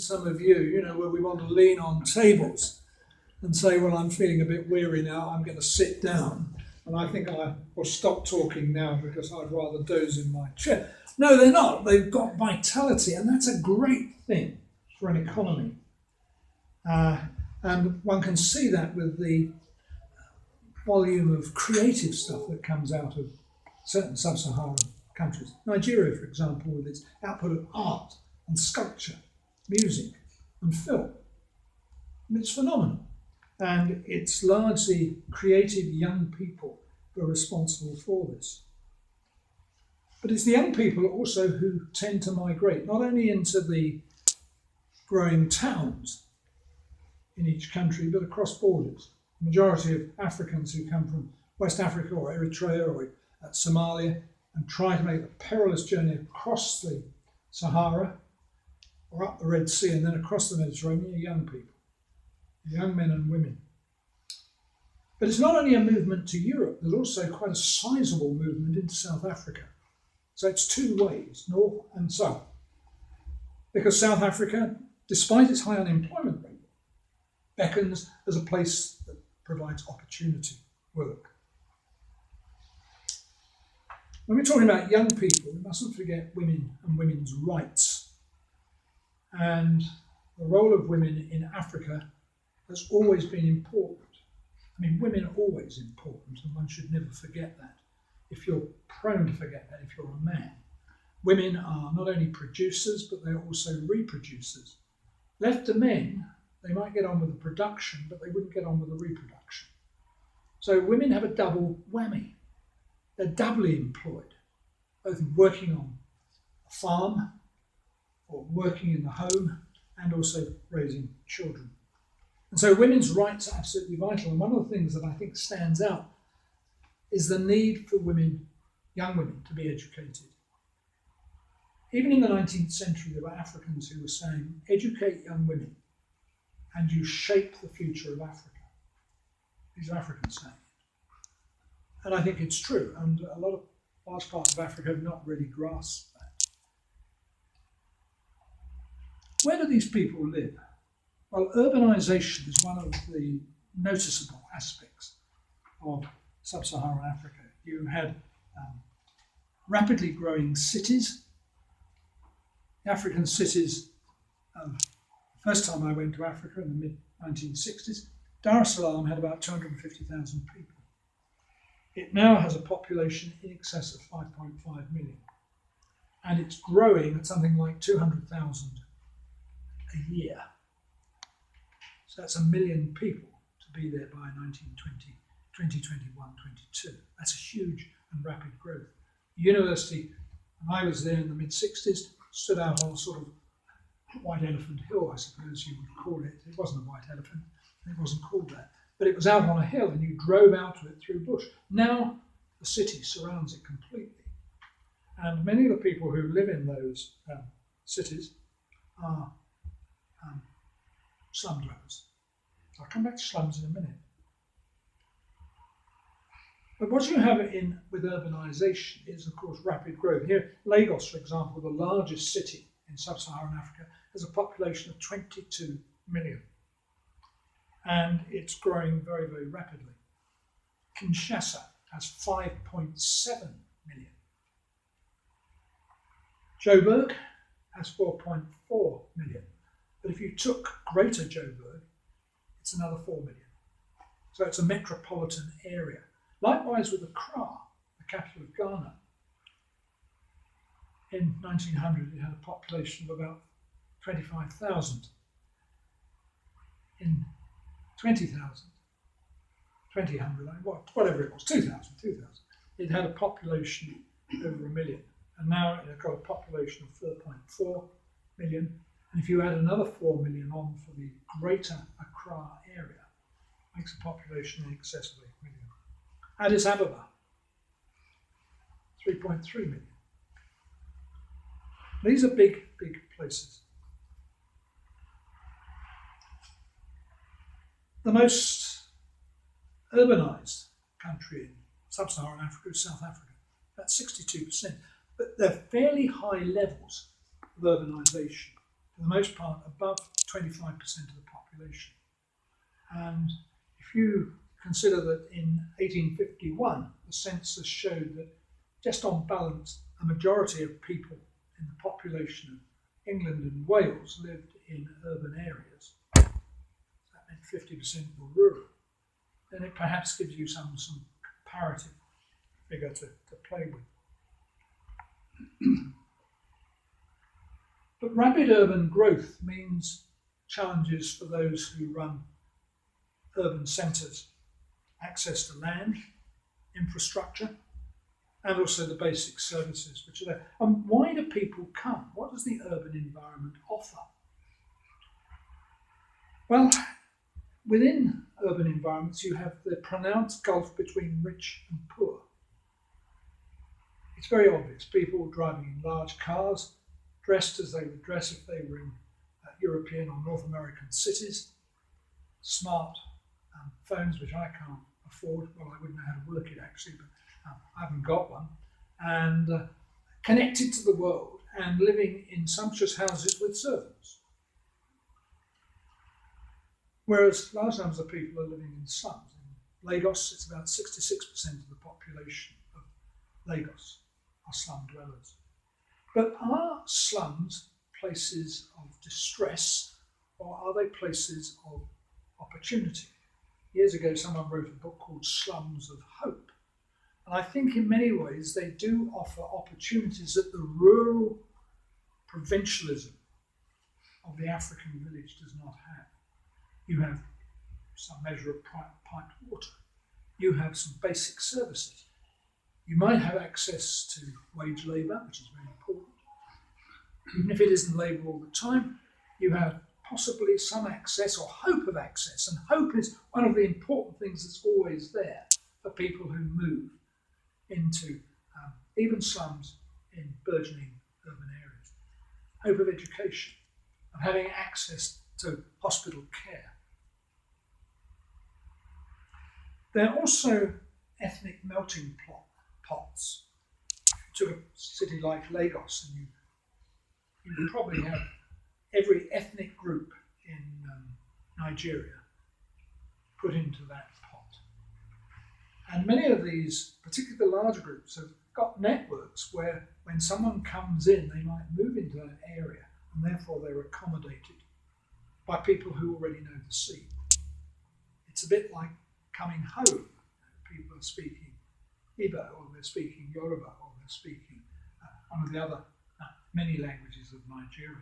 some of you, where we want to lean on tables and say, well, I'm feeling a bit weary now, I'm going to sit down. And I think I will stop talking now because I'd rather doze in my chair. No, they're not. They've got vitality, and that's a great thing for an economy. And one can see that with the volume of creative stuff that comes out of certain sub-Saharan countries. Nigeria, for example, with its output of art and sculpture, music and film. And it's phenomenal. And it's largely creative young people who are responsible for this. But it's the young people also who tend to migrate, not only into the growing towns in each country, but across borders. The majority of Africans who come from West Africa or Eritrea or Somalia and try to make the perilous journey across the Sahara or up the Red Sea and then across the Mediterranean are young people, young men and women. But it's not only a movement to Europe, there's also quite a sizable movement into South Africa. So it's two ways, north and south. Because South Africa, despite its high unemployment rate, beckons as a place that provides opportunity, work. When we're talking about young people, we mustn't forget women and women's rights. And the role of women in Africa has always been important. I mean, women are always important, and one should never forget that. If you're prone to forget that, if you're a man. Women are not only producers, but they're also reproducers. Left to men, they might get on with the production, but they wouldn't get on with the reproduction. So women have a double whammy. They're doubly employed, both working on a farm or working in the home and also raising children. And so women's rights are absolutely vital. And one of the things that I think stands out is the need for women, young women, to be educated. Even in the 19th century, there were Africans who were saying, educate young women and you shape the future of Africa. These are Africans saying it. And I think it's true. And large parts of Africa have not really grasped that. Where do these people live? Well, urbanisation is one of the noticeable aspects of Sub-Saharan Africa. You had rapidly growing cities. The African cities, the first time I went to Africa in the mid-1960s, Dar es Salaam had about 250,000 people. It now has a population in excess of 5.5 million. And it's growing at something like 200,000 a year. So that's 1 million people to be there by 2021, 22. That's a huge and rapid growth. The university, when I was there in the mid-60s, stood out on a sort of white elephant hill, I suppose you would call it. It wasn't a white elephant, it wasn't called that. But it was out on a hill and you drove out to it through bush. Now the city surrounds it completely. And many of the people who live in those cities are slum dwellers. I'll come back to slums in a minute. But what you have with urbanisation is, of course, rapid growth. Here, Lagos, for example, the largest city in Sub-Saharan Africa, has a population of 22 million. And it's growing very, very rapidly. Kinshasa has 5.7 million. Joburg has 4.4 million. But if you took Greater Joburg, it's another 4 million. So it's a metropolitan area. Likewise with Accra, the capital of Ghana. In 1900, it had a population of about 25,000. In 20,000, whatever it was, 2,000, it had a population over 1 million. And now it's got a population of 4.4 million. And if you add another 4 million on for the greater Accra area, it makes a population in excess of 8 million. Addis Ababa, 3.3 million. These are big, big places. The most urbanised country in Sub-Saharan Africa is South Africa, about 62%. But they're fairly high levels of urbanisation. for the most part above 25% of the population. And if you consider that in 1851, the census showed that just on balance, a majority of people in the population of England and Wales lived in urban areas. So that meant 50% were rural. Then it perhaps gives you some comparative figure to play with. But rapid urban growth means challenges for those who run urban centres. Access to land, infrastructure, and also the basic services which are there. And why do people come? What does the urban environment offer? Well, within urban environments you have the pronounced gulf between rich and poor. It's very obvious. People driving in large cars, dressed as they would dress if they were in European or North American cities, smart phones which I can't afford. Well, I wouldn't know how to work it actually, but I haven't got one. And connected to the world and living in sumptuous houses with servants. Whereas large numbers of people are living in slums. In Lagos, it's about 66% of the population of Lagos are slum dwellers. But are slums places of distress, or are they places of opportunity? Years ago, someone wrote a book called Slums of Hope. And I think in many ways they do offer opportunities that the rural provincialism of the African village does not have. You have some measure of piped water. You have some basic services. You might have access to wage labour, which is very important. Even if it isn't labour all the time, you have possibly some access or hope of access. And hope is one of the important things that's always there for people who move into even slums in burgeoning urban areas. Hope of education, of having access to hospital care. There are also ethnic melting pots. If you took a city like Lagos, and you would probably have every ethnic group in Nigeria put into that pot. And many of these, particularly the large groups, have got networks where when someone comes in, they might move into that area, and therefore they're accommodated by people who already know the scene. It's a bit like coming home. People are speaking Igbo, or they're speaking Yoruba, or they're speaking one of the other many languages of Nigeria.